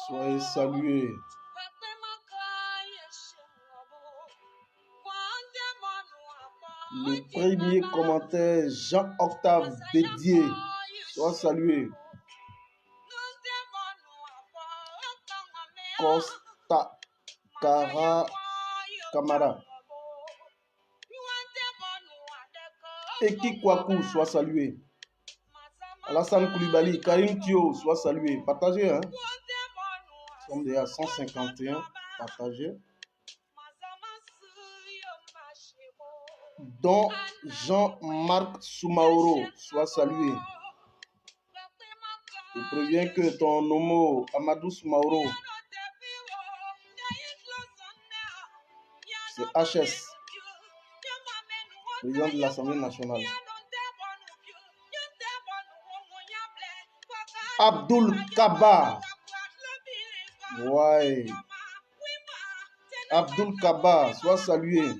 Soyez salués. Le premier commentaire, Jean-Octave Bédier. Sois salué. Costa Cara Camara. Eki Kwaku, sois salué. Alassane Koulibaly, Karim Thio, sois salué. Partagez, hein. Nous sommes déjà à 151. Partagez. Dont Jean-Marc Soumaoro, sois salué. Je préviens que ton homo Amadou Soumaoro, c'est HS, président de l'Assemblée nationale. Abdul Kaba. Ouais. Abdul Kaba, sois salué.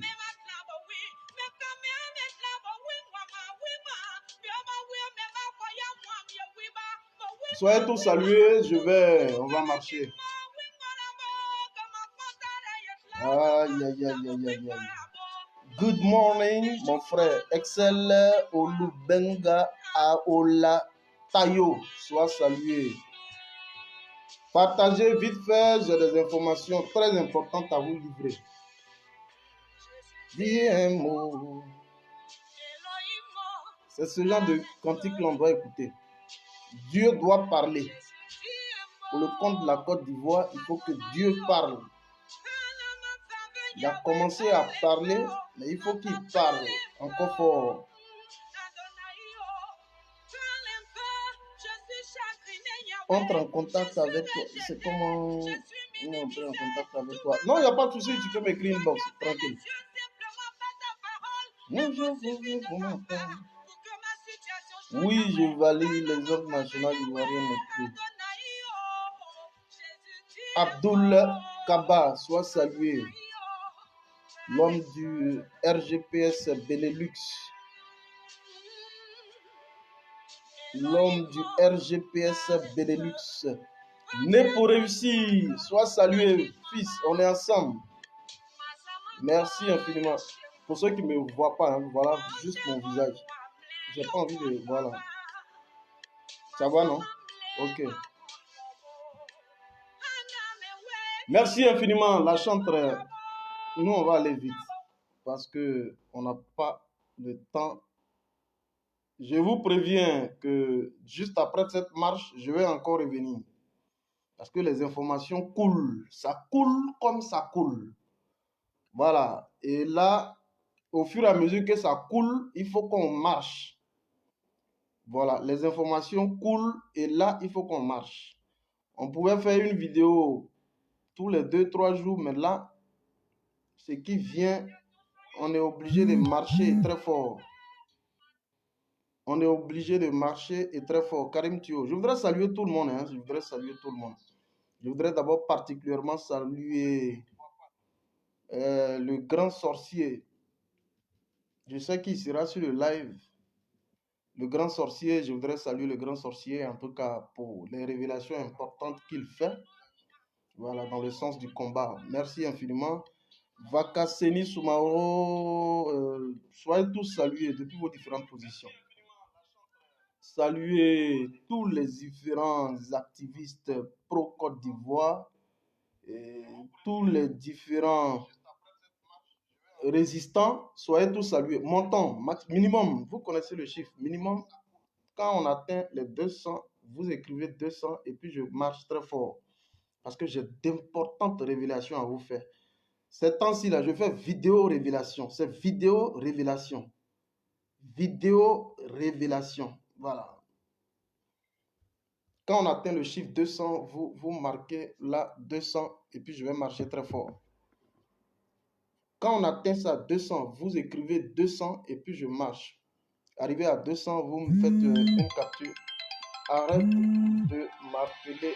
Soyez tous salués, on va marcher. Aïe, aïe, aïe, aïe, aïe, aïe. Good morning, mon frère. Excel Olubenga Aola Tayo, sois salué. Partagez vite fait, j'ai des informations très importantes à vous livrer. Dis un mot. C'est ce genre de cantique que l'on doit écouter. Dieu doit parler. Pour le compte de la Côte d'Ivoire, il faut que Dieu parle. Il a commencé à parler, mais il faut qu'il parle encore fort. Entre en contact avec toi. C'est comment on entre en contact avec toi. Non, il n'y a pas de souci, tu peux m'écrire une box, tranquille. Oui, je valide les autres nationales ivoiriennes. Abdul Kaba, sois salué. L'homme du RGPS Benelux. L'homme du RGPS Benelux. Né pour réussir, sois salué, fils, on est ensemble. Merci infiniment. Pour ceux qui ne me voient pas, hein, voilà juste mon visage. J'ai pas envie de... Voilà. Ça va, non? Ok. Merci infiniment, la chantre. Nous, on va aller vite parce qu'on n'a pas le temps. Je vous préviens que juste après cette marche, je vais encore revenir. Parce que les informations coulent. Ça coule comme ça coule. Voilà. Et là, au fur et à mesure que ça coule, il faut qu'on marche. Voilà. Les informations coulent et là, il faut qu'on marche. On pouvait faire une vidéo tous les 2-3 jours, mais là, ce qui vient, on est obligé de marcher très fort. On est obligé de marcher et très fort. Karim Thio, je voudrais saluer tout le monde. Hein. Je voudrais saluer tout le monde. Je voudrais d'abord particulièrement saluer le grand sorcier. Je sais qu'il sera sur le live. Le grand sorcier, je voudrais saluer le grand sorcier, en tout cas pour les révélations importantes qu'il fait. Voilà, dans le sens du combat. Merci infiniment. Vakaseni Soumaoro, soyez tous salués depuis vos différentes positions. Saluer tous les différents activistes pro-Côte d'Ivoire, tous les différents résistants, soyez tous salués. Montant, minimum, vous connaissez le chiffre, minimum, quand on atteint les 200, vous écrivez 200 et puis je marche très fort parce que j'ai d'importantes révélations à vous faire. Ces temps-ci là, je fais vidéo révélation, c'est vidéo révélation. Vidéo révélation, voilà. Quand on atteint le chiffre 200, vous marquez là 200 et puis je vais marcher très fort. Quand on atteint ça 200, vous écrivez 200 et puis je marche. Arrivé à 200, vous me faites une capture. Arrête de m'appeler.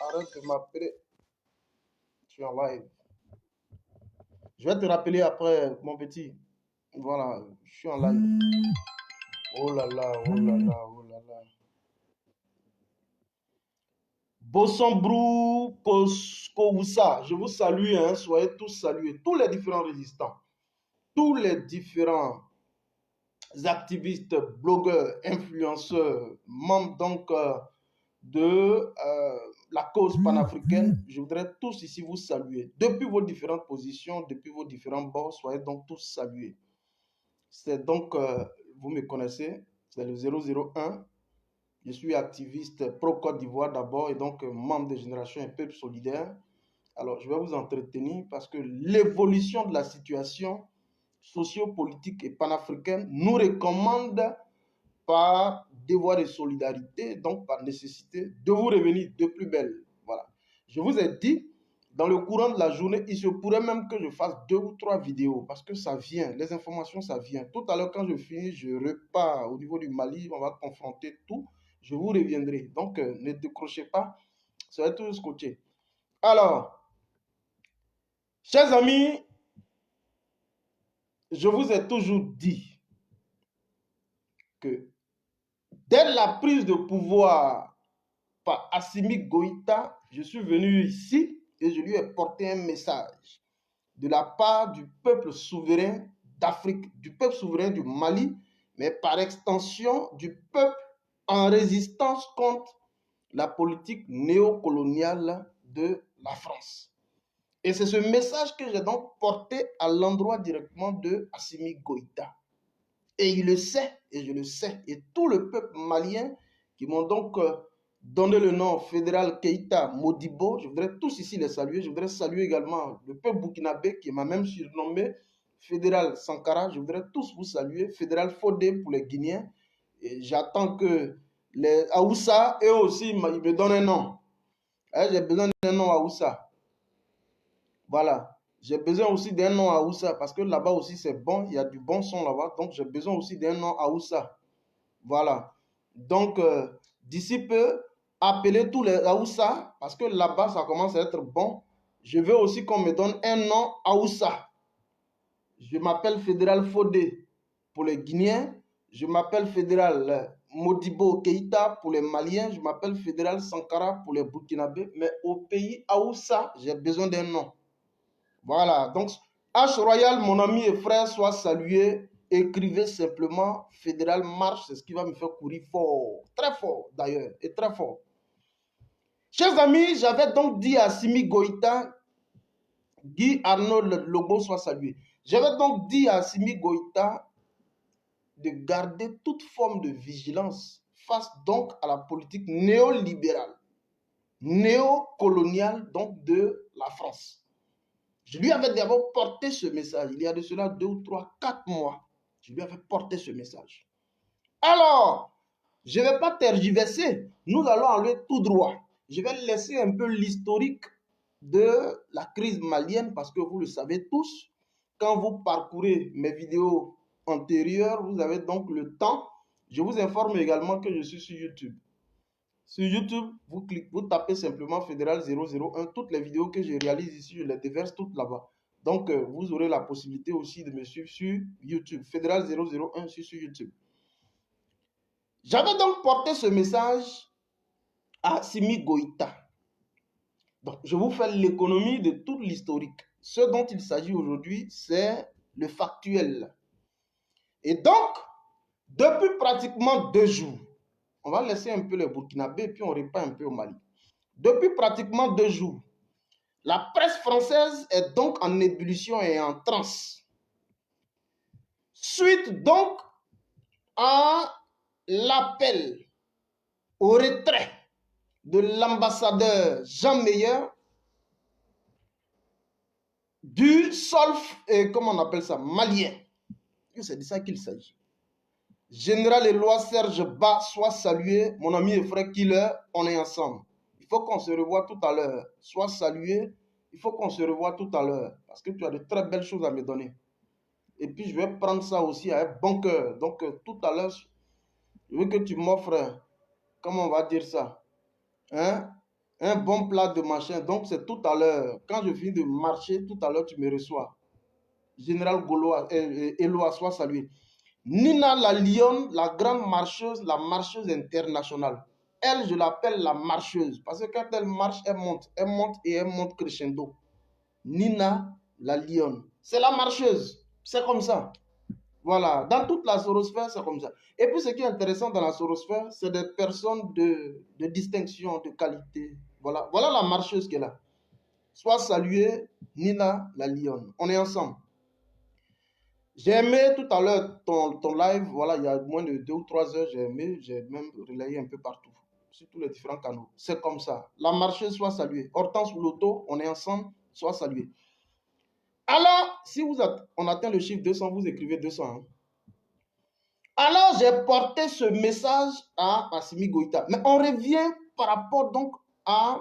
Arrête de m'appeler. Je suis en live. Je vais te rappeler après, mon petit. Voilà, je suis en live. Oh là là, oh là là, oh là là. Bossombrou, Koskoussa, je vous salue, hein, soyez tous salués. Tous les différents résistants, tous les différents activistes, blogueurs, influenceurs, membres donc de la cause panafricaine, je voudrais tous ici vous saluer. Depuis vos différentes positions, depuis vos différents bords, soyez donc tous salués. C'est donc, vous me connaissez, c'est le 001. Je suis activiste pro-Côte d'Ivoire d'abord et donc membre de Génération et Peuple Solidaire. Alors, je vais vous entretenir parce que l'évolution de la situation sociopolitique et panafricaine nous recommande par devoir de solidarité, donc par nécessité, de vous revenir de plus belle. Voilà. Je vous ai dit, dans le courant de la journée, il se pourrait même que je fasse 2 ou 3 vidéos parce que ça vient, les informations, ça vient. Tout à l'heure, quand je finis, je repars au niveau du Mali, on va confronter tout. Je vous reviendrai. Donc, ne décrochez pas, soyez tous scotchés. Alors, chers amis, je vous ai toujours dit que dès la prise de pouvoir par Assimi Goïta, je suis venu ici et je lui ai porté un message de la part du peuple souverain d'Afrique, du peuple souverain du Mali, mais par extension du peuple en résistance contre la politique néocoloniale de la France. Et c'est ce message que j'ai donc porté à l'endroit directement de Assimi Goïta. Et il le sait, et je le sais, et tout le peuple malien qui m'ont donc donné le nom fédéral Keïta Modibo, je voudrais tous ici les saluer. Je voudrais saluer également le peuple burkinabé qui m'a même surnommé fédéral Sankara. Je voudrais tous vous saluer, fédéral Fodé pour les Guinéens. Et j'attends que les Aoussa, eux aussi, ils me donnent un nom. J'ai besoin d'un nom Aoussa. Voilà. J'ai besoin aussi d'un nom Aoussa parce que là-bas aussi c'est bon, il y a du bon son là-bas. Donc j'ai besoin aussi d'un nom Aoussa. Voilà. Donc d'ici peu, appelez tous les Aoussa parce que là-bas ça commence à être bon. Je veux aussi qu'on me donne un nom Aoussa. Je m'appelle Fédéral Fodé pour les Guinéens. Je m'appelle Fédéral Modibo Keïta pour les Maliens. Je m'appelle Fédéral Sankara pour les Burkinabés. Mais au pays Aoussa, j'ai besoin d'un nom. Voilà, donc H Royal, mon ami et frère, soit salué. Écrivez simplement Fédéral Marche, c'est ce qui va me faire courir fort, très fort d'ailleurs, et très fort. Chers amis, j'avais donc dit à Assimi Goïta, Guy Arnaud Lobo soit salué. J'avais donc dit à Assimi Goïta de garder toute forme de vigilance face donc à la politique néolibérale, néocoloniale donc de la France. Je lui avais d'abord porté ce message, il y a de cela 2 ou 3, 4 mois. Je lui avais porté ce message. Alors, je ne vais pas tergiverser, nous allons aller tout droit. Je vais laisser un peu l'historique de la crise malienne parce que vous le savez tous. Quand vous parcourez mes vidéos antérieures, vous avez donc le temps. Je vous informe également que je suis sur YouTube. Sur YouTube, vous tapez simplement Fédéral 001. Toutes les vidéos que je réalise ici, je les déverse toutes là-bas. Donc, vous aurez la possibilité aussi de me suivre sur YouTube. Fédéral 001 sur YouTube. J'avais donc porté ce message à Assimi Goïta. Donc, je vous fais l'économie de toute l'historique. Ce dont il s'agit aujourd'hui, c'est le factuel. Et donc, depuis pratiquement 2 jours, on va laisser un peu les Burkinabés, puis on repart un peu au Mali. Depuis pratiquement 2 jours, la presse française est donc en ébullition et en transe. Suite donc à l'appel au retrait de l'ambassadeur Jean Meyer du SOLF, et comment on appelle ça, malien. C'est de ça qu'il s'agit. Général Éloi Serge Ba, sois salué. Mon ami et frère Killer, on est ensemble. Il faut qu'on se revoie tout à l'heure. Sois salué. Il faut qu'on se revoie tout à l'heure. Parce que tu as de très belles choses à me donner. Et puis, je vais prendre ça aussi à un bon cœur. Donc, tout à l'heure, je veux que tu m'offres, comment on va dire ça, hein? Un bon plat de machin. Donc, c'est tout à l'heure. Quand je finis de marcher, tout à l'heure, tu me reçois. Général Éloi, sois salué. Nina la Lionne, la grande marcheuse, la marcheuse internationale. Elle, je l'appelle la marcheuse. Parce que quand elle marche, elle monte. Elle monte et elle monte crescendo. Nina la Lionne. C'est la marcheuse. C'est comme ça. Voilà. Dans toute la sorosphère, c'est comme ça. Et puis, ce qui est intéressant dans la sorosphère, c'est des personnes de distinction, de qualité. Voilà. Voilà la marcheuse qui est là. Sois saluée, Nina la Lionne. On est ensemble. J'ai aimé tout à l'heure ton live, voilà, il y a moins de 2 ou 3 heures, j'ai aimé, j'ai même relayé un peu partout, sur tous les différents canaux. C'est comme ça. La marcheuse soit saluée. Hortense ou l'auto, on est ensemble, soit salué. Alors, si on atteint le chiffre 200, vous écrivez 200. Hein. Alors, j'ai porté ce message à Assimi Goïta. Mais on revient par rapport donc à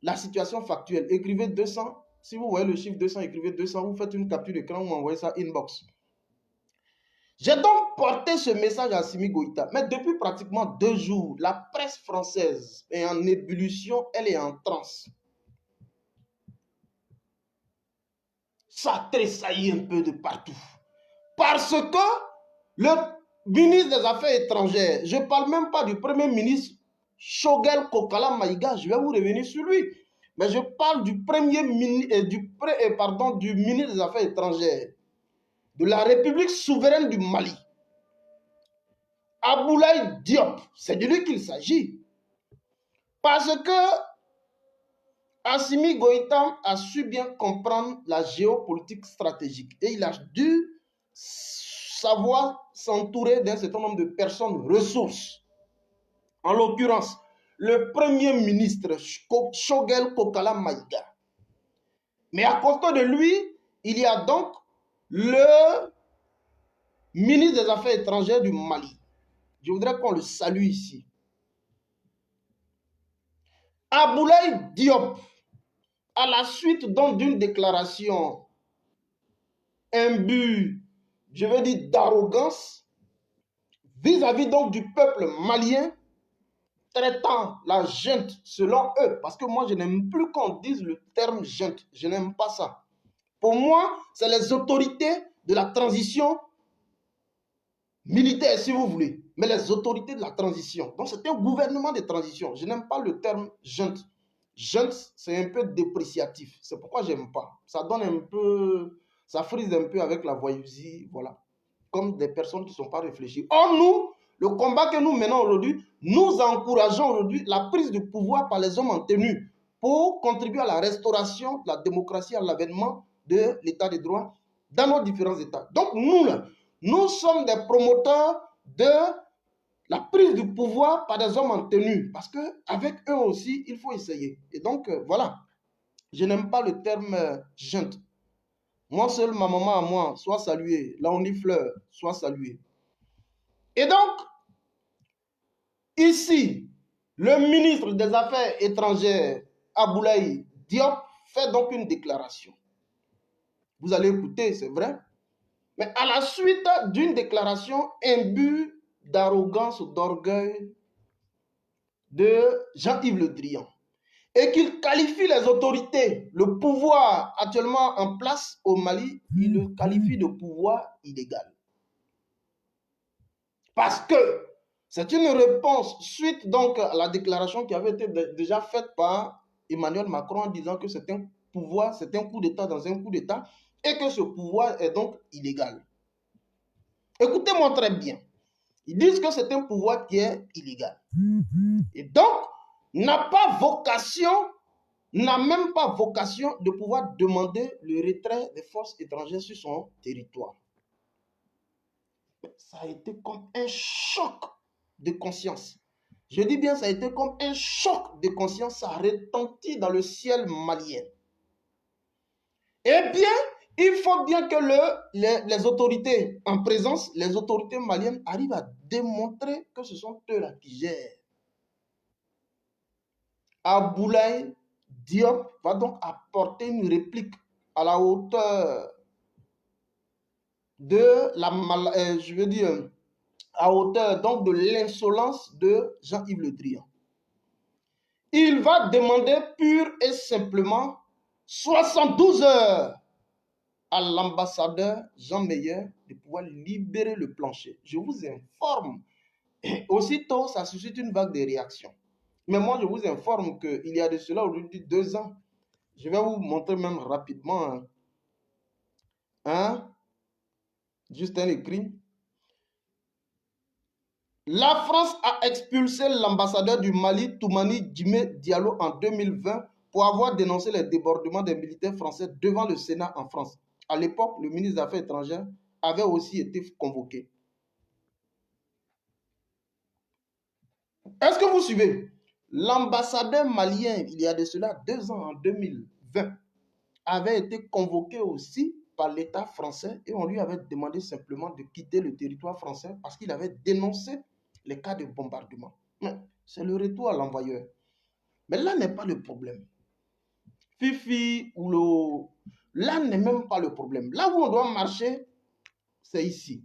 la situation factuelle. Écrivez 200. Si vous voyez le chiffre 200, écrivez 200. Vous faites une capture d'écran ou envoyez ça inbox. J'ai donc porté ce message à Assimi Goïta, mais depuis pratiquement 2 jours, la presse française est en ébullition, elle est en transe. Ça tressaillit un peu de partout. Parce que le ministre des Affaires étrangères, je ne parle même pas du Premier ministre Choguel Kokala Maïga, je vais vous revenir sur lui, mais je parle du du ministre des Affaires étrangères de la République souveraine du Mali. Abdoulaye Diop, c'est de lui qu'il s'agit. Parce que Assimi Goïta a su bien comprendre la géopolitique stratégique et il a dû savoir s'entourer d'un certain nombre de personnes ressources. En l'occurrence, le premier ministre Choguel Kokala Maïga. Mais à côté de lui, il y a donc le ministre des Affaires étrangères du Mali. Je voudrais qu'on le salue ici. Abdoulaye Diop, à la suite donc d'une déclaration imbue, je veux dire d'arrogance, vis-à-vis donc du peuple malien, traitant la junte selon eux, parce que moi je n'aime plus qu'on dise le terme junte, je n'aime pas ça. Pour moi, c'est les autorités de la transition militaire, si vous voulez, mais les autorités de la transition. Donc c'est un gouvernement de transition. Je n'aime pas le terme junte. Junte, c'est un peu dépréciatif. C'est pourquoi je n'aime pas. Ça donne un peu, ça frise un peu avec la voyousie, voilà. Comme des personnes qui ne sont pas réfléchies. Or, nous, le combat que nous menons aujourd'hui, nous encourageons aujourd'hui la prise de pouvoir par les hommes en tenue pour contribuer à la restauration de la démocratie, à l'avènement de l'état de droit dans nos différents états. Donc, nous, là, nous sommes des promoteurs de la prise du pouvoir par des hommes en tenue. Parce qu'avec eux aussi, il faut essayer. Et donc, voilà. Je n'aime pas le terme junte. Moi seul, ma maman à moi, soit saluée. Là, on dit fleur, soit saluée. Et donc, ici, le ministre des Affaires étrangères, Abdoulaye Diop, fait donc une déclaration. Vous allez écouter, c'est vrai. Mais à la suite d'une déclaration imbue d'arrogance, d'orgueil de Jean-Yves Le Drian, et qu'il qualifie les autorités, le pouvoir actuellement en place au Mali, il le qualifie de pouvoir illégal. Parce que c'est une réponse suite donc à la déclaration qui avait été déjà faite par Emmanuel Macron en disant que c'est un pouvoir, c'est un coup d'État dans un coup d'État et que ce pouvoir est donc illégal. Écoutez-moi très bien. Ils disent que c'est un pouvoir qui est illégal. Et donc, n'a même pas vocation de pouvoir demander le retrait des forces étrangères sur son territoire. Ça a été comme un choc de conscience. Je dis bien, ça a été comme un choc de conscience, ça a retenti dans le ciel malien. Eh bien, Il faut bien que les autorités en présence, les autorités maliennes arrivent à démontrer que ce sont eux-là qui gèrent. Abdoulaye Diop va donc apporter une réplique à la hauteur de la, je veux dire, à hauteur donc de l'insolence de Jean-Yves Le Drian. Il va demander pure et simplement 72 heures à l'ambassadeur Jean Meyer de pouvoir libérer le plancher. Je vous informe. Aussitôt, ça suscite une vague de réactions. Mais moi, je vous informe qu'il y a de cela aujourd'hui 2 ans. Je vais vous montrer même rapidement juste un écrit. La France a expulsé l'ambassadeur du Mali, Toumani Djimé Diallo, en 2020 pour avoir dénoncé les débordements des militaires français devant le Sénat en France. À l'époque, le ministre des Affaires étrangères avait aussi été convoqué. Est-ce que vous suivez? L'ambassadeur malien, il y a de cela 2 ans, en 2020, avait été convoqué aussi par l'État français et on lui avait demandé simplement de quitter le territoire français parce qu'il avait dénoncé les cas de bombardement. C'est le retour à l'envoyeur. Mais là n'est pas le problème. Fifi ou le... Là n'est même pas le problème. Là où on doit marcher, c'est ici.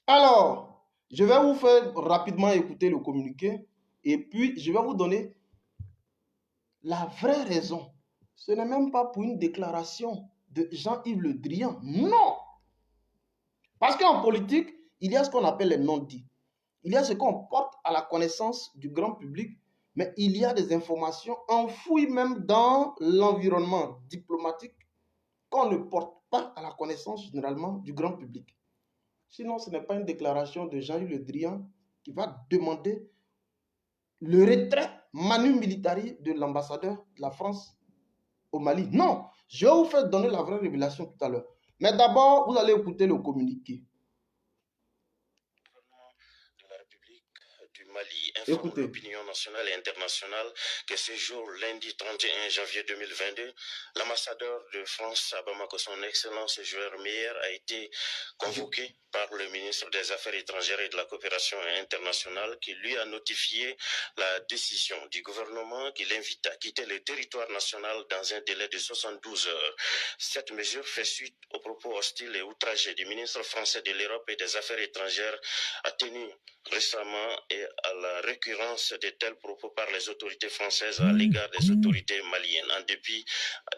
Alors, je vais vous faire rapidement écouter le communiqué et puis je vais vous donner la vraie raison. Ce n'est même pas pour une déclaration de Jean-Yves Le Drian. Non! Parce qu'en politique, il y a ce qu'on appelle les non-dits. Il y a ce qu'on porte à la connaissance du grand public, mais il y a des informations enfouies même dans l'environnement diplomatique qu'on ne porte pas à la connaissance généralement du grand public. Sinon, ce n'est pas une déclaration de Jean-Yves Le Drian qui va demander le retrait manu militari de l'ambassadeur de la France au Mali. Non, je vais vous faire donner la vraie révélation tout à l'heure. Mais d'abord, vous allez écouter le communiqué. Du Mali informe l'opinion nationale et internationale que ce jour, lundi 31 janvier 2022, l'ambassadeur de France à Bamako, son Excellence Joël Meyer, a été convoqué par le ministre des Affaires étrangères et de la coopération internationale qui lui a notifié la décision du gouvernement qui l'invite à quitter le territoire national dans un délai de 72 heures. Cette mesure fait suite aux propos hostiles et outragés du ministre français de l'Europe et des Affaires étrangères tenu récemment et à la récurrence de tels propos par les autorités françaises à l'égard des autorités maliennes, en dépit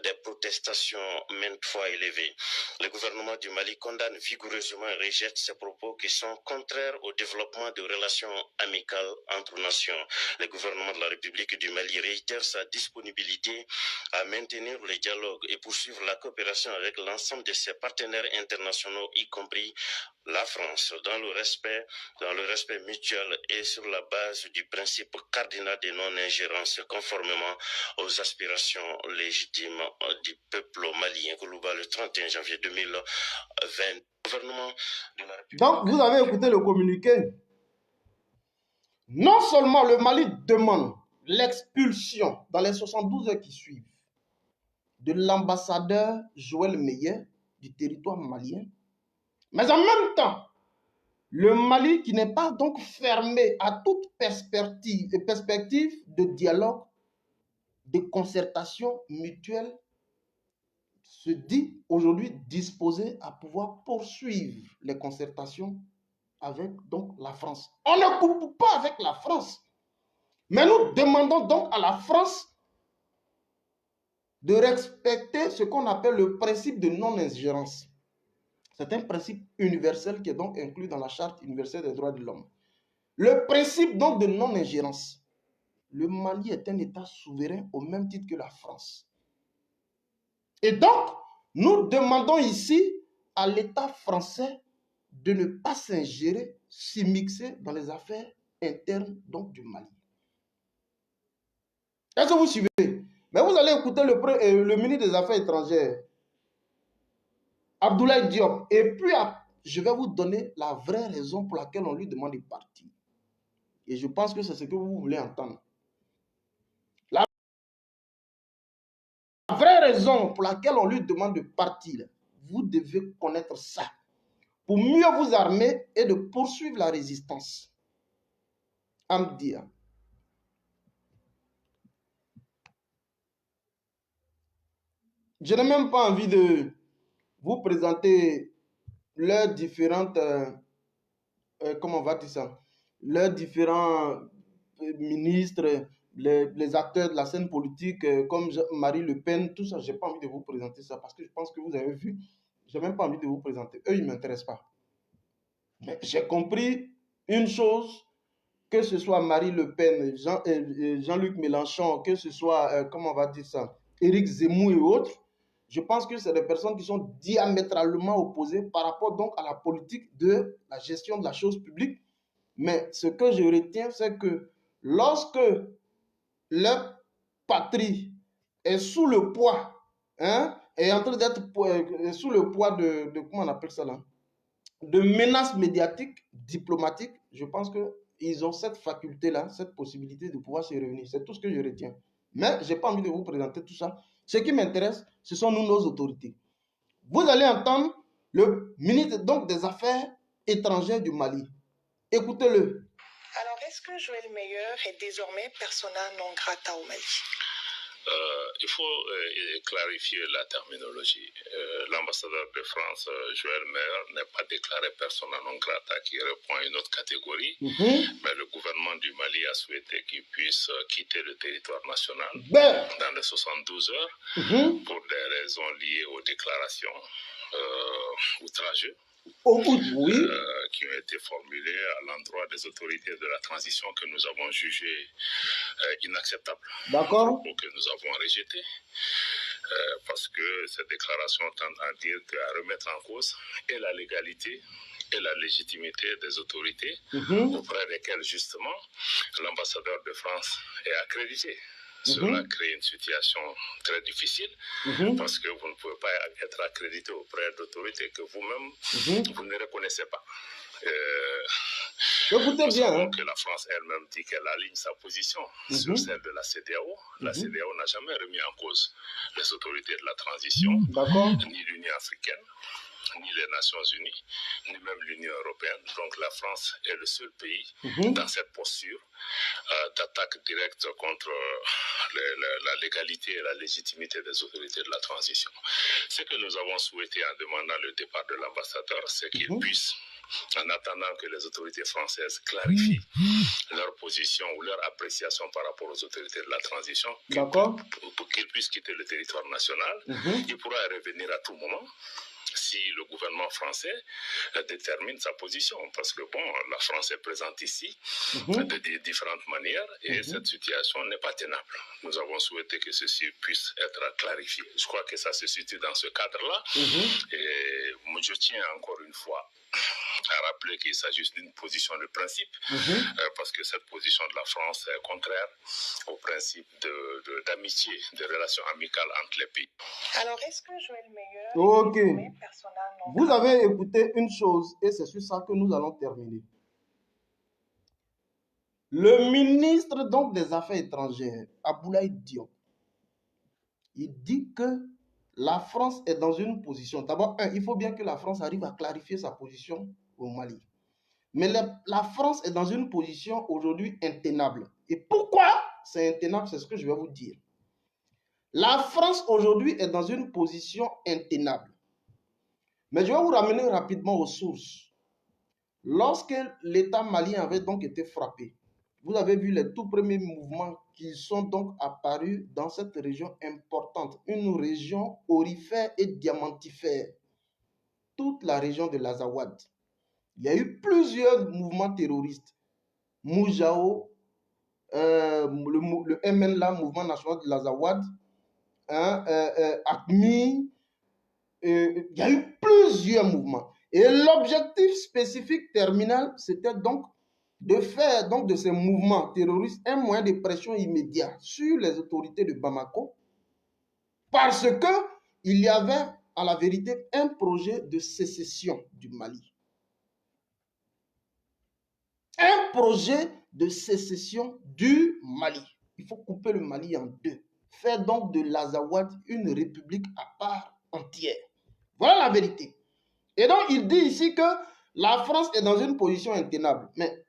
des protestations maintes fois élevées. Le gouvernement du Mali condamne vigoureusement et rejette ces propos qui sont contraires au développement de relations amicales entre nations. Le gouvernement de la République du Mali réitère sa disponibilité à maintenir le dialogue et poursuivre la coopération avec l'ensemble de ses partenaires internationaux, y compris la France, dans le respect mutuel et sur la base du principe cardinal de non-ingérence, conformément aux aspirations légitimes du peuple malien. Le 31 janvier 2020, gouvernement de la République. Donc, vous avez écouté le communiqué. Non seulement le Mali demande l'expulsion dans les 72 heures qui suivent de l'ambassadeur Joël Meyer du territoire malien, mais en même temps, le Mali, qui n'est pas donc fermé à toute perspective de dialogue, de concertation mutuelle, se dit aujourd'hui disposé à pouvoir poursuivre les concertations avec donc la France. On ne coupe pas avec la France, mais nous demandons donc à la France de respecter ce qu'on appelle le principe de non-ingérence. C'est un principe universel qui est donc inclus dans la Charte universelle des droits de l'homme. Le principe donc de non-ingérence. Le Mali est un État souverain au même titre que la France. Et donc, nous demandons ici à l'État français de ne pas s'ingérer, s'immiscer dans les affaires internes donc, du Mali. Est-ce que vous suivez? Mais vous allez écouter le ministre des Affaires étrangères, Abdoulaye Diop, et puis je vais vous donner la vraie raison pour laquelle on lui demande de partir. Et je pense que c'est ce que vous voulez entendre. raison pour laquelle on lui demande de partir, vous devez connaître ça pour mieux vous armer et de poursuivre la résistance. Amdia. Je n'ai même pas envie de vous présenter leurs différentes, comment on va dire ça, leurs différents ministres, les acteurs de la scène politique, comme Marie Le Pen, tout ça, je n'ai pas envie de vous présenter ça parce que je pense que vous avez vu, je n'ai même pas envie de vous présenter. Eux, ils ne m'intéressent pas. Mais j'ai compris une chose, que ce soit Marie Le Pen, Jean-Luc Mélenchon, que ce soit, comment on va dire ça, Éric Zemmour et autres, je pense que c'est des personnes qui sont diamétralement opposées par rapport donc à la politique de la gestion de la chose publique. Mais ce que je retiens, c'est que lorsque leur patrie est sous le poids, est en train d'être sous le poids de, comment on appelle ça là, de menaces médiatiques, diplomatiques, je pense qu'ils ont cette faculté-là, cette possibilité de pouvoir se réunir. C'est tout ce que je retiens. Mais je n'ai pas envie de vous présenter tout ça. Ce qui m'intéresse, ce sont nous, nos autorités. Vous allez entendre le ministre donc, des Affaires étrangères du Mali. Écoutez-le. Alors, est-ce que Joël Meyer est désormais persona non grata au Mali? Il faut clarifier la terminologie. L'ambassadeur de France, Joël Meyer, n'est pas déclaré persona non grata qui répond à une autre catégorie, mais le gouvernement du Mali a souhaité qu'il puisse quitter le territoire national dans les 72 heures pour des raisons liées aux déclarations outrageuses. Qui ont été formulées à l'endroit des autorités de la transition que nous avons jugées inacceptables. D'accord. Que nous avons rejetées. Parce que ces déclarations tendent à dire qu'à remettre en cause et la légalité et la légitimité des autorités auprès desquelles justement l'ambassadeur de France est accrédité. Cela crée une situation très difficile parce que vous ne pouvez pas être accrédité auprès d'autorités que vous-même, vous ne reconnaissez pas. Écoutez bien. Que la France elle-même dit qu'elle aligne sa position sur celle de la CEDEAO. La CEDEAO n'a jamais remis en cause les autorités de la transition, ni l'Union africaine, ni les Nations Unies, ni même l'Union européenne. Donc la France est le seul pays dans cette posture d'attaque directe contre la légalité et la légitimité des autorités de la transition. Ce que nous avons souhaité en demandant le départ de l'ambassadeur, c'est qu'il puisse, en attendant que les autorités françaises clarifient leur position ou leur appréciation par rapport aux autorités de la transition, pour qu'ils puissent quitter le territoire national. Il pourra revenir à tout moment si le gouvernement français détermine sa position. Parce que, bon, la France est présente ici de différentes manières et cette situation n'est pas tenable. Nous avons souhaité que ceci puisse être clarifié. Je crois que ça se situe dans ce cadre-là. Et je tiens encore une fois à rappeler qu'il s'agit d'une position de principe, parce que cette position de la France est contraire au principe d'amitié, de relations amicales entre les pays. Alors, est-ce que Joël Meyer est persona non grata? Vous avez écouté une chose, et c'est sur ça que nous allons terminer. Le ministre donc des Affaires étrangères, Abdoulaye Diop, il dit que la France est dans une position. D'abord, il faut bien que la France arrive à clarifier sa position au Mali. Mais la France est dans une position aujourd'hui intenable. Et pourquoi c'est intenable, c'est ce que je vais vous dire. La France aujourd'hui est dans une position intenable. Mais je vais vous ramener rapidement aux sources. Lorsque l'État malien avait donc été frappé, vous avez vu les tout premiers mouvements qui sont donc apparus dans cette région importante, une région aurifère et diamantifère, toute la région de l'Azawad. Il y a eu plusieurs mouvements terroristes. Moujao, le MNLA, Mouvement National de l'Azawad, ACMI, il y a eu plusieurs mouvements. Et l'objectif spécifique terminal, c'était donc de faire donc de ces mouvements terroristes un moyen de pression immédiat sur les autorités de Bamako, parce que il y avait à la vérité un projet de sécession du Mali. Un projet de sécession du Mali. Il faut couper le Mali en deux, faire donc de l'Azawad une république à part entière. Voilà la vérité. Et donc, il dit ici que la France est dans une position intenable. Mais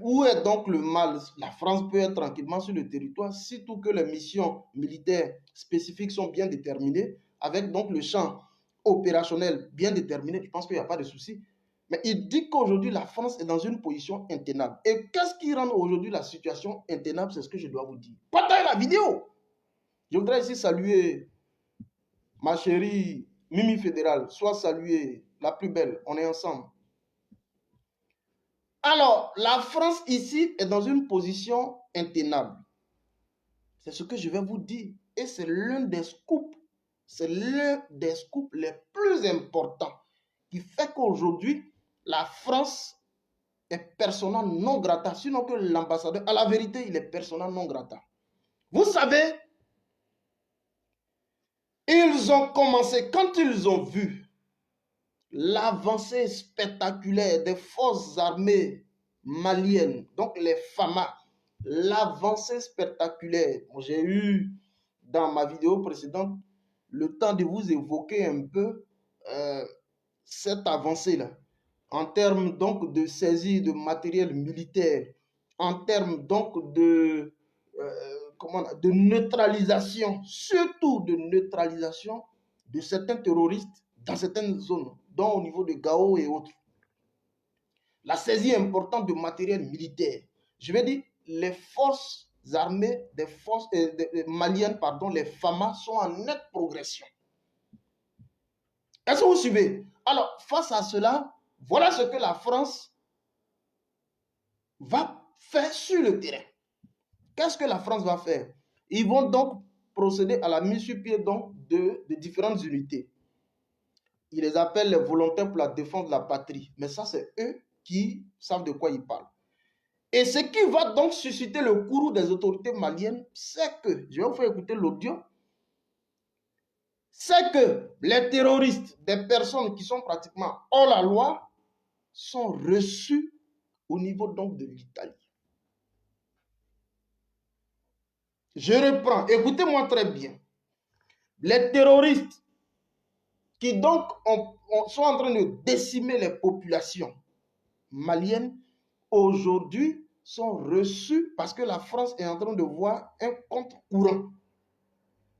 où est donc le mal? La France peut être tranquillement sur le territoire, surtout que les missions militaires spécifiques sont bien déterminées, avec donc le champ opérationnel bien déterminé. Je pense qu'il n'y a pas de souci. Mais il dit qu'aujourd'hui, la France est dans une position intenable. Et qu'est-ce qui rend aujourd'hui la situation intenable? C'est ce que je dois vous dire. Partagez la vidéo. Je voudrais ici saluer ma chérie Mimi Fédérale. Sois saluée, la plus belle. On est ensemble. Alors, la France ici est dans une position intenable. C'est ce que je vais vous dire. Et c'est l'un des scoops. C'est l'un des scoops les plus importants qui fait qu'aujourd'hui, la France est persona non grata. Sinon que l'ambassadeur, à la vérité, il est persona non grata. Vous savez, ils ont commencé, quand ils ont vu l'avancée spectaculaire des forces armées maliennes, donc les FAMA, l'avancée spectaculaire. J'ai eu dans ma vidéo précédente le temps de vous évoquer un peu cette avancée-là, en termes donc de saisie de matériel militaire, en termes donc de neutralisation, surtout de neutralisation de certains terroristes dans certaines zones, dont au niveau de Gao et autres. La saisie importante de matériel militaire. Je vais dire, les forces armées des forces maliennes, pardon, les FAMA, sont en nette progression. Est-ce que vous suivez? Alors, face à cela, voilà ce que la France va faire sur le terrain. Qu'est-ce que la France va faire? Ils vont donc procéder à la mise sur pied donc de différentes unités. Ils les appellent les volontaires pour la défense de la patrie. Mais ça, c'est eux qui savent de quoi ils parlent. Et ce qui va donc susciter le courroux des autorités maliennes, c'est que, je vais vous faire écouter l'audio, c'est que les terroristes, des personnes qui sont pratiquement hors la loi, sont reçus au niveau donc de l'Italie. Je reprends, écoutez-moi très bien. Les terroristes qui donc sont en train de décimer les populations maliennes, aujourd'hui sont reçus parce que la France est en train de voir un contre-courant.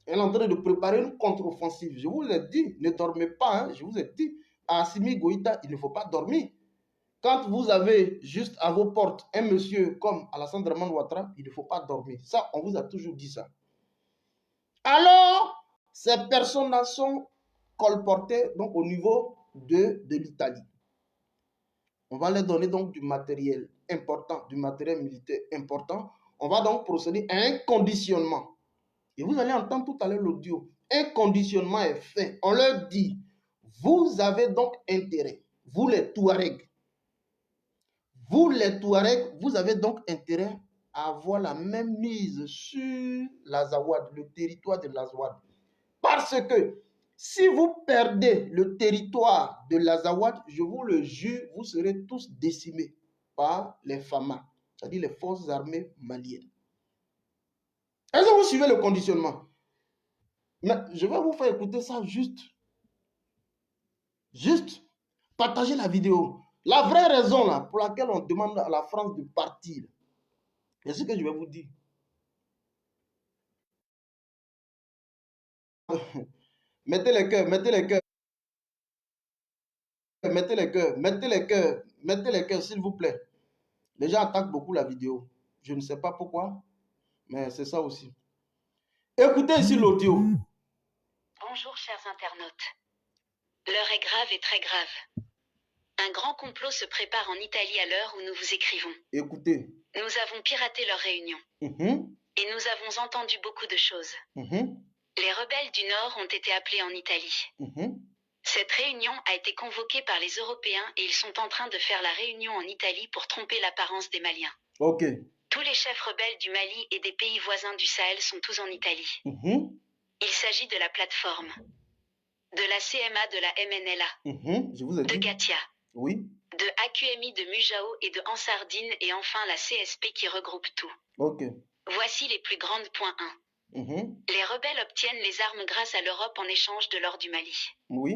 Elle est en train de préparer une contre-offensive. Je vous ai dit, ne dormez pas. Hein. Je vous ai dit, à Assimi Goïta, il ne faut pas dormir. Quand vous avez juste à vos portes un monsieur comme Alassane Dramane Ouattara, il ne faut pas dormir. Ça, on vous a toujours dit ça. Alors, ces personnes-là sont colportées donc, au niveau de l'Italie. On va leur donner donc du matériel important, du matériel militaire important. On va donc procéder à un conditionnement. Et vous allez entendre tout à l'heure l'audio. Un conditionnement est fait. On leur dit, vous avez donc intérêt, vous les Touaregs, vous avez donc intérêt à avoir la même mise sur l'Azawad, le territoire de l'Azawad. Parce que si vous perdez le territoire de l'Azawad, je vous le jure, vous serez tous décimés par les FAMA, c'est-à-dire les forces armées maliennes. Est-ce que vous suivez le conditionnement? Mais je vais vous faire écouter ça juste. Partagez la vidéo. La vraie raison là, pour laquelle on demande à la France de partir, c'est ce que je vais vous dire. Mettez les cœurs, mettez les cœurs. Mettez les cœurs, mettez les cœurs, mettez les cœurs, s'il vous plaît. Les gens attaquent beaucoup la vidéo. Je ne sais pas pourquoi, mais c'est ça aussi. Écoutez ici l'audio. Bonjour chers internautes. L'heure est grave et très grave. Un grand complot se prépare en Italie à l'heure où nous vous écrivons. Écoutez. Nous avons piraté leur réunion. Et nous avons entendu beaucoup de choses. Les rebelles du Nord ont été appelés en Italie. Cette réunion a été convoquée par les Européens et ils sont en train de faire la réunion en Italie pour tromper l'apparence des Maliens. Ok. Tous les chefs rebelles du Mali et des pays voisins du Sahel sont tous en Italie. Il s'agit de la plateforme, de la CMA de la MNLA, Je vous ai dit. de Gatia, oui. de AQMI de Mujao et de Ansardine et enfin la CSP qui regroupe tout. Ok. Voici les plus grandes points 1. Les rebelles obtiennent les armes grâce à l'Europe en échange de l'or du Mali. Oui.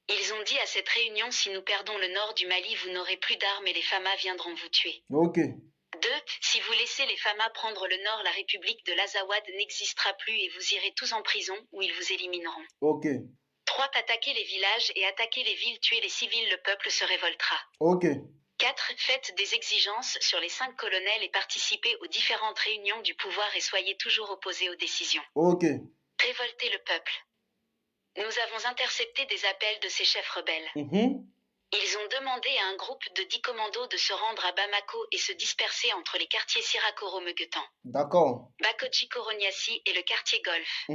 Ils ont dit à cette réunion, si nous perdons le nord du Mali, vous n'aurez plus d'armes et les Fama viendront vous tuer. Ok. 2. Si vous laissez les Fama prendre le nord, la République de l'Azawad n'existera plus et vous irez tous en prison où ils vous élimineront. Ok. 3. Attaquez les villages et attaquez les villes, tuez les civils, le peuple se révoltera. Ok. 4. Faites des exigences sur les 5 colonels et participez aux différentes réunions du pouvoir et soyez toujours opposés aux décisions. Ok. Révoltez le peuple. Nous avons intercepté des appels de ces chefs rebelles. Ils ont demandé à un groupe de 10 commandos de se rendre à Bamako et se disperser entre les quartiers Sirakoro-Meguetan, D'accord. Bakodji-Koroniassi et le quartier Golfe.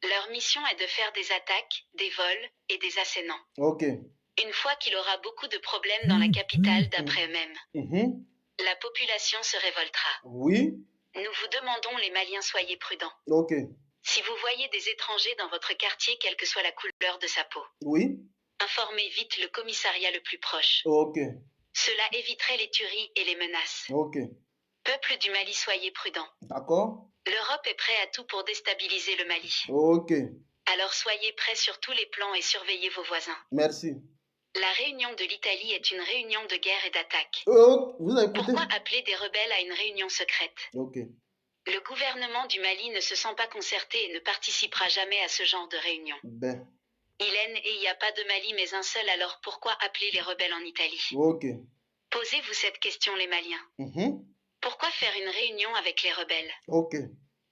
Leur mission est de faire des attaques, des vols et des assénants. Ok. Une fois qu'il aura beaucoup de problèmes dans la capitale d'après eux-mêmes, la population se révoltera. Oui. Nous vous demandons, les Maliens, soyez prudents. Ok. Si vous voyez des étrangers dans votre quartier, quelle que soit la couleur de sa peau, oui. Informez vite le commissariat le plus proche. Ok. Cela éviterait les tueries et les menaces. Ok. Peuple du Mali, soyez prudents. D'accord. L'Europe est prête à tout pour déstabiliser le Mali. Ok. Alors soyez prêts sur tous les plans et surveillez vos voisins. Merci. La réunion de l'Italie est une réunion de guerre et d'attaque. Vous avez écouté? Pourquoi appeler des rebelles à une réunion secrète? Ok. Le gouvernement du Mali ne se sent pas concerté et ne participera jamais à ce genre de réunion. Ben. Il n'y a pas de Mali mais un seul, alors pourquoi appeler les rebelles en Italie? Ok. Posez-vous cette question, les Maliens. Pourquoi faire une réunion avec les rebelles? Ok.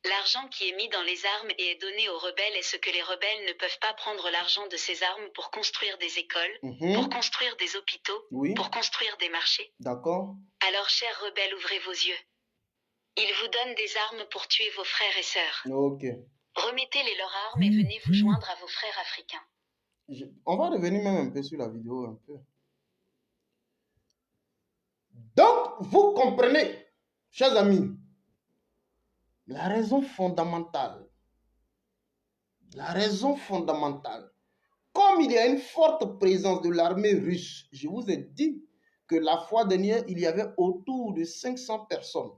L'argent qui est mis dans les armes et est donné aux rebelles est ce que les rebelles ne peuvent pas prendre l'argent de ces armes pour construire des écoles, pour construire des hôpitaux, pour construire des marchés. D'accord. Alors, chers rebelles, ouvrez vos yeux. Ils vous donnent des armes pour tuer vos frères et sœurs. Ok. Remettez-les leurs armes et venez vous joindre à vos frères africains. On va revenir même un peu sur la vidéo, un peu. Donc, vous comprenez, chers amis, la raison fondamentale, comme il y a une forte présence de l'armée russe, je vous ai dit que la fois dernière, il y avait autour de 500 personnes.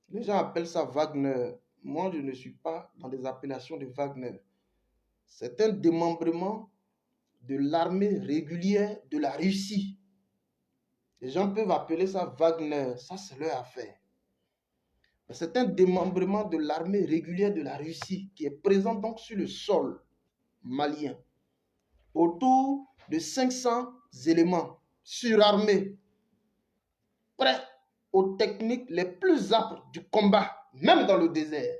Les gens appellent ça Wagner. Moi, je ne suis pas dans des appellations de Wagner. C'est un démembrement de l'armée régulière de la Russie. Les gens peuvent appeler ça Wagner, ça c'est leur affaire. C'est un démembrement de l'armée régulière de la Russie qui est présent donc sur le sol malien. Autour de 500 éléments surarmés, prêts aux techniques les plus âpres du combat, même dans le désert.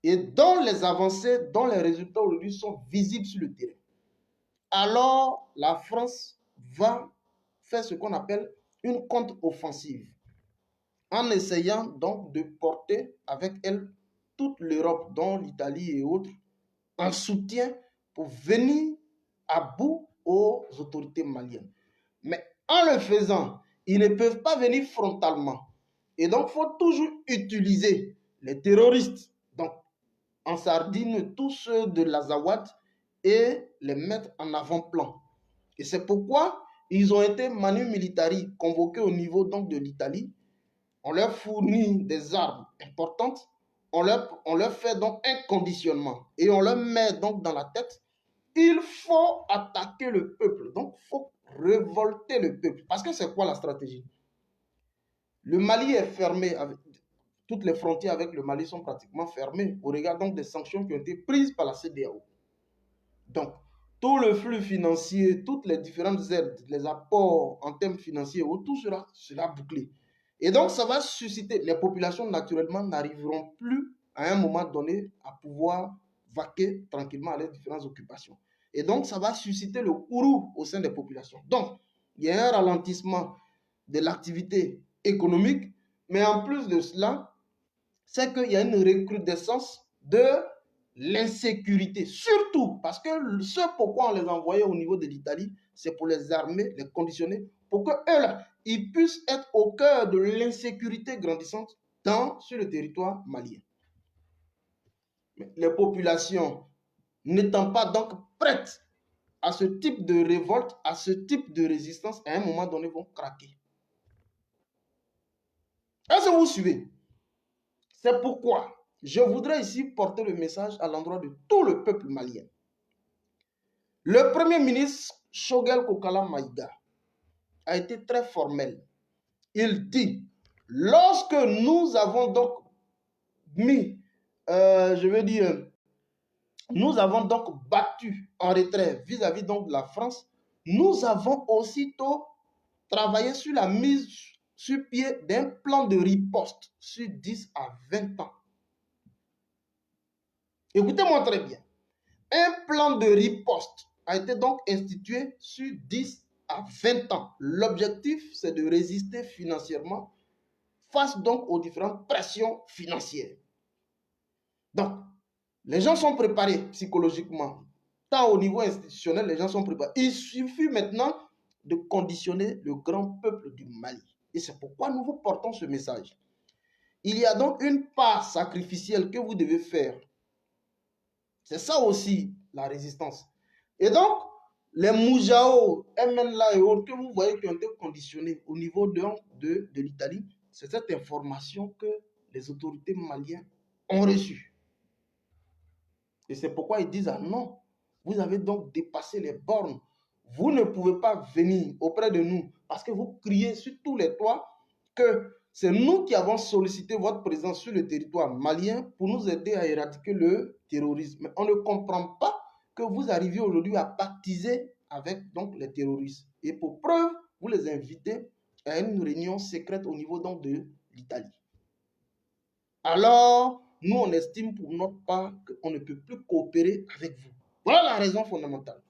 Et dont les avancées, dont les résultats aujourd'hui sont visibles sur le terrain. Alors, la France va faire ce qu'on appelle une contre-offensive, en essayant donc de porter avec elle toute l'Europe, dont l'Italie et autres, en soutien pour venir à bout aux autorités maliennes. Mais en le faisant, ils ne peuvent pas venir frontalement. Et donc, il faut toujours utiliser les terroristes, donc en sardine, tous ceux de l'Azawad, et les mettre en avant-plan. Et c'est pourquoi ils ont été manu militari convoqués au niveau donc de l'Italie. On leur fournit des armes importantes, on leur fait donc un conditionnement et on leur met donc dans la tête, il faut attaquer le peuple. Donc, il faut révolter le peuple. Parce que c'est quoi la stratégie? Le Mali est fermé, toutes les frontières avec le Mali sont pratiquement fermées au regard donc des sanctions qui ont été prises par la CEDEAO. Donc, tout le flux financier, toutes les différentes aides, les apports en termes financiers, tout cela sera bouclé. Et donc, ça va susciter, les populations naturellement n'arriveront plus à un moment donné à pouvoir vaquer tranquillement à leurs différentes occupations. Et donc, ça va susciter le courroux au sein des populations. Donc, il y a un ralentissement de l'activité économique, mais en plus de cela, c'est qu'il y a une recrudescence de l'insécurité. Surtout parce que ce pourquoi on les envoyait au niveau de l'Italie, c'est pour les armer, les conditionner, pour qu'eux là, ils puissent être au cœur de l'insécurité grandissante sur le territoire malien. Mais les populations n'étant pas donc prêtes à ce type de révolte, à ce type de résistance, à un moment donné vont craquer. Est-ce que vous suivez? C'est pourquoi je voudrais ici porter le message à l'endroit de tout le peuple malien. Le Premier ministre Choguel Kokala Maïga a été très formel. Il dit, lorsque nous avons donc mis, nous avons donc battu en retrait vis-à-vis donc de la France, nous avons aussitôt travaillé sur la mise sur pied d'un plan de riposte sur 10 à 20 ans. Écoutez-moi très bien. Un plan de riposte a été donc institué sur 10 à 20 ans. L'objectif, c'est de résister financièrement face donc aux différentes pressions financières. Donc, les gens sont préparés psychologiquement. Tant au niveau institutionnel, les gens sont préparés. Il suffit maintenant de conditionner le grand peuple du Mali. Et c'est pourquoi nous vous portons ce message. Il y a donc une part sacrificielle que vous devez faire. C'est ça aussi la résistance. Et donc, les Moujao, MNLA et autres que vous voyez qui ont été conditionnés au niveau de l'Italie, c'est cette information que les autorités maliennes ont reçue. Et c'est pourquoi ils disent, ah non, vous avez donc dépassé les bornes. Vous ne pouvez pas venir auprès de nous parce que vous criez sur tous les toits que c'est nous qui avons sollicité votre présence sur le territoire malien pour nous aider à éradiquer le terrorisme. Mais on ne comprend pas que vous arriviez aujourd'hui à pactiser avec donc, les terroristes. Et pour preuve, vous les invitez à une réunion secrète au niveau donc, de l'Italie. Alors, nous, on estime pour notre part qu'on ne peut plus coopérer avec vous. Voilà la raison fondamentale.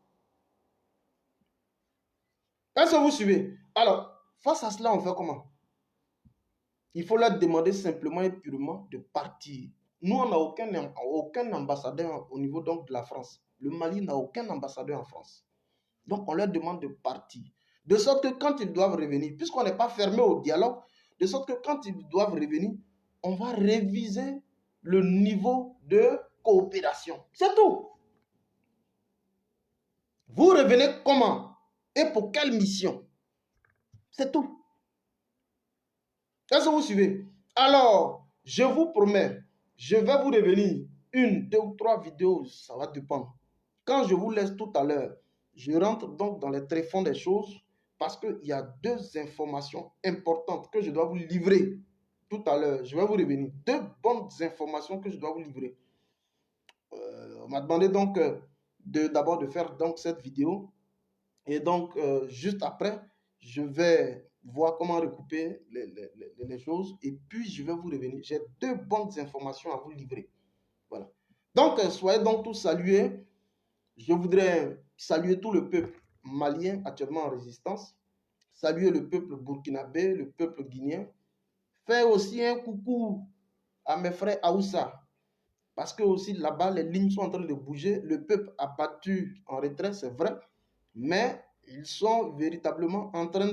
Est-ce que vous suivez? Alors, face à cela, on fait comment? Il faut leur demander simplement et purement de partir. Nous, on n'a aucun ambassadeur au niveau donc, de la France. Le Mali n'a aucun ambassadeur en France. Donc, on leur demande de partir. De sorte que quand ils doivent revenir, puisqu'on n'est pas fermé au dialogue, de sorte que quand ils doivent revenir, on va réviser le niveau de coopération. C'est tout. Vous revenez comment? Et pour quelle mission? C'est tout. Est-ce que vous suivez? Alors, je vous promets, je vais vous revenir 1, 2 ou 3 vidéos, ça va dépendre. Quand je vous laisse tout à l'heure, je rentre donc dans les tréfonds des choses parce qu'il y a 2 informations importantes que je dois vous livrer tout à l'heure. Je vais vous revenir. 2 bonnes informations que je dois vous livrer. On m'a demandé donc d'abord de faire donc cette vidéo. Et donc, juste après, je vais voir comment recouper les choses. Et puis, je vais vous revenir. J'ai 2 bonnes informations à vous livrer. Voilà. Donc, soyez donc tous salués. Je voudrais saluer tout le peuple malien actuellement en résistance. Saluer le peuple burkinabé, le peuple guinéen. Faire aussi un coucou à mes frères Aoussa. Parce que aussi là-bas, les lignes sont en train de bouger. Le peuple a battu en retrait, c'est vrai. Mais ils sont véritablement en train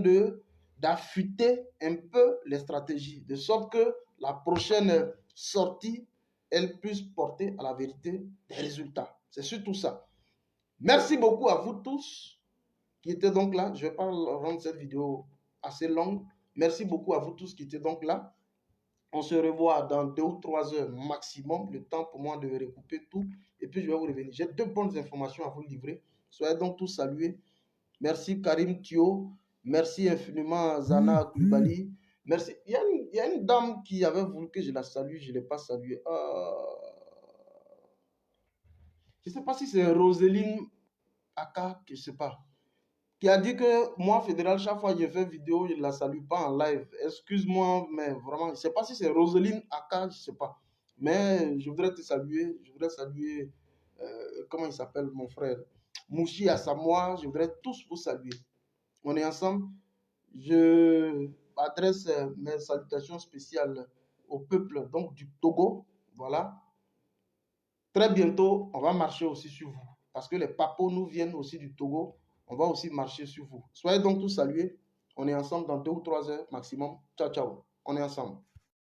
d'affûter un peu les stratégies. De sorte que la prochaine sortie, elle puisse porter à la vérité des résultats. C'est surtout ça. Merci beaucoup à vous tous qui étaient donc là. Je ne vais pas rendre cette vidéo assez longue. Merci beaucoup à vous tous qui étaient donc là. On se revoit dans 2 ou 3 heures maximum, le temps pour moi de recouper tout. Et puis je vais vous revenir. J'ai 2 bonnes informations à vous livrer. Soyez donc tous salués. Merci Karim Thio. Merci infiniment Zana Koulibaly. Merci. Il y a une dame qui avait voulu que je la salue. Je ne l'ai pas saluée. Je ne sais pas si c'est Roseline Aka, je ne sais pas, qui a dit que moi, fédéral, chaque fois que je fais vidéo, je ne la salue pas en live. Excuse-moi, mais vraiment, je ne sais pas si c'est Roseline Aka, je ne sais pas. Mais je voudrais te saluer. Je voudrais saluer, comment il s'appelle, mon frère Mouchi Asamoah. Je voudrais tous vous saluer. On est ensemble. Je adresse mes salutations spéciales au peuple donc, du Togo. Voilà. Très bientôt, on va marcher aussi sur vous. Parce que les papos nous viennent aussi du Togo. On va aussi marcher sur vous. Soyez donc tous salués. On est ensemble dans 2 ou 3 heures maximum. Ciao, ciao. On est ensemble.